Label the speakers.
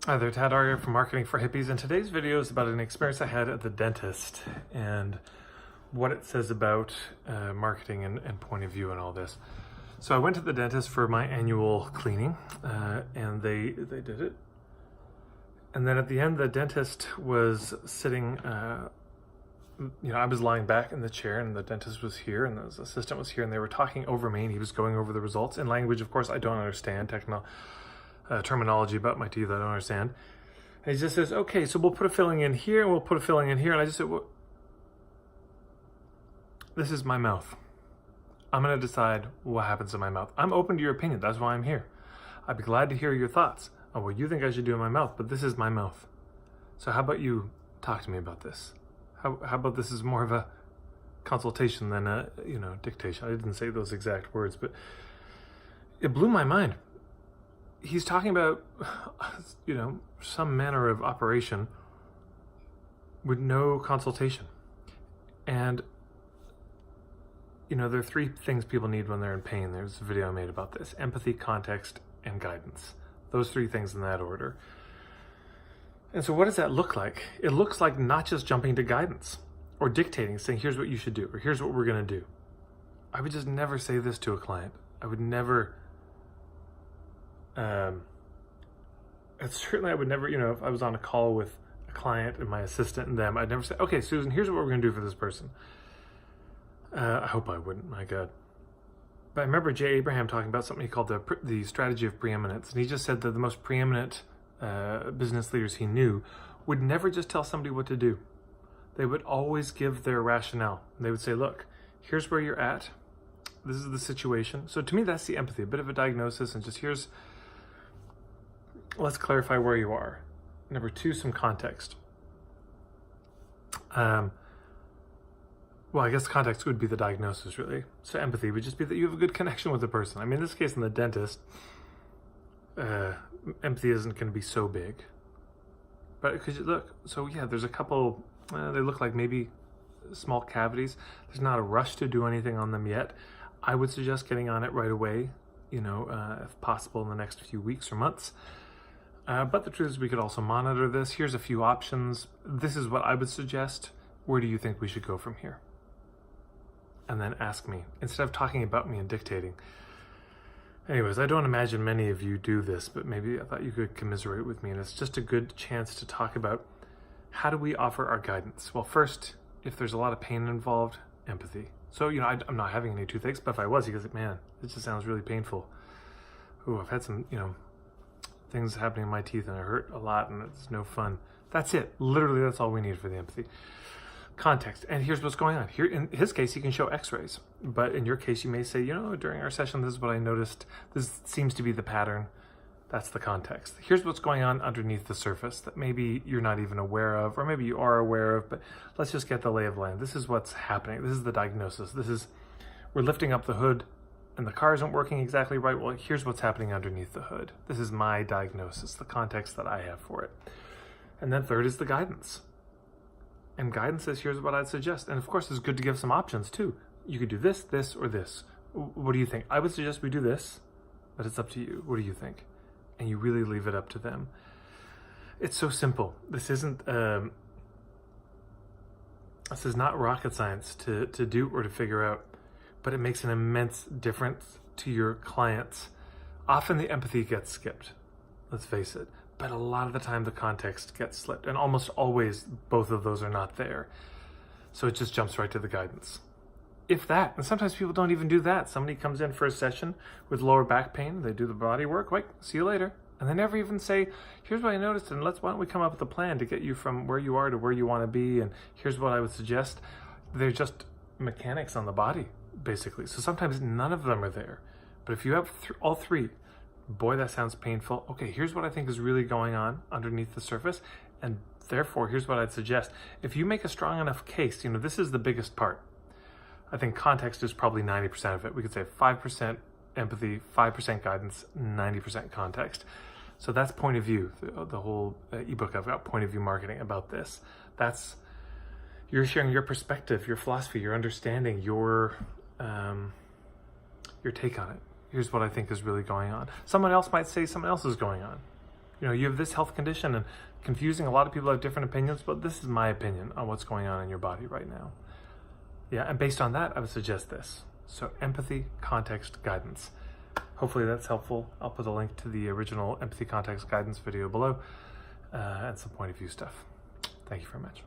Speaker 1: Hi there, Tad Arya from Marketing for Hippies, and today's video is about an experience I had at the dentist and what it says about marketing and point of view and all this. So I went to the dentist for my annual cleaning, and they did it. And then at the end, the dentist was sitting, I was lying back in the chair, and the dentist was here, and the assistant was here, and they were talking over me, and he was going over the results in language, of course, I don't understand, terminology about my teeth I don't understand. And he just says, okay, so we'll put a filling in here and we'll put a filling in here. And I just said, well, this is my mouth. I'm going to decide what happens in my mouth. I'm open to your opinion. That's why I'm here. I'd be glad to hear your thoughts on what you think I should do in my mouth, but this is my mouth. So how about you talk to me about this? How about this is more of a consultation than a, dictation. I didn't say those exact words, but it blew my mind. He's talking about, some manner of operation with no consultation. And, there are three things people need when they're in pain. There's a video I made about this: empathy, context, and guidance. Those three things in that order. And so what does that look like? It looks like not just jumping to guidance or dictating, saying, here's what you should do, or here's what we're going to do. I would just never say this to a client. I would never... I would never, if I was on a call with a client and my assistant and them, I'd never say, okay, Susan, here's what we're going to do for this person. I hope I wouldn't, my God. But I remember Jay Abraham talking about something he called the strategy of preeminence. And he just said that the most preeminent business leaders he knew would never just tell somebody what to do. They would always give their rationale. They would say, look, here's where you're at. This is the situation. So to me, that's the empathy, a bit of a diagnosis, and just let's clarify where you are. Number two, some context. I guess context would be the diagnosis, really. So empathy would just be that you have a good connection with the person. I mean, in this case, in the dentist, empathy isn't going to be so big. But because there's a couple, they look like maybe small cavities. There's not a rush to do anything on them yet. I would suggest getting on it right away, if possible in the next few weeks or months. But the truth is we could also monitor this. Here's a few options. This is what I would suggest. Where do you think we should go from here? And then ask me, instead of talking about me and dictating. Anyways, I don't imagine many of you do this, but maybe I thought you could commiserate with me. And it's just a good chance to talk about how do we offer our guidance? Well, first, if there's a lot of pain involved, empathy. So, I'm not having any toothaches, but if I was, he goes, man, this just sounds really painful. Ooh, I've had some, things happening in my teeth and it hurt a lot and it's no fun. That's it. Literally, that's all we need for the empathy. Context. And here's what's going on. Here, in his case, he can show x-rays. But in your case, you may say, during our session, this is what I noticed. This seems to be the pattern. That's the context. Here's what's going on underneath the surface that maybe you're not even aware of, or maybe you are aware of, but let's just get the lay of the land. This is what's happening. This is the diagnosis. We're lifting up the hood and the car isn't working exactly right. Well, here's what's happening underneath the hood. This is my diagnosis, the context that I have for it. And then third is the guidance. And guidance is, here's what I'd suggest. And of course, it's good to give some options too. You could do this, this, or this. What do you think? I would suggest we do this, but it's up to you. What do you think? And you really leave it up to them. It's so simple. This isn't, this is not rocket science to do or to figure out, but it makes an immense difference to your clients. Often the empathy gets skipped, let's face it, but a lot of the time the context gets slipped, and almost always both of those are not there. So it just jumps right to the guidance. If that, and sometimes people don't even do that. Somebody comes in for a session with lower back pain, they do the body work, like, see you later. And they never even say, here's what I noticed, and why don't we come up with a plan to get you from where you are to where you want to be, and here's what I would suggest. They're just mechanics on the body, basically. So sometimes none of them are there. But if you have all three, boy, that sounds painful. Okay, here's what I think is really going on underneath the surface, and therefore, here's what I'd suggest. If you make a strong enough case, this is the biggest part. I think context is probably 90% of it. We could say 5% empathy, 5% guidance, 90% context. So that's point of view. The whole ebook I've got, Point of View Marketing, about this. You're sharing your perspective, your philosophy, your understanding, your take on it. Here's what I think is really going on. Someone else might say something else is going on. You know, you have this health condition, and confusing. A lot of people have different opinions, but this is my opinion on what's going on in your body right now. Yeah, and based on that, I would suggest this. So empathy, context, guidance. Hopefully that's helpful. I'll put a link to the original empathy, context, guidance video below, and some point of view stuff. Thank you very much.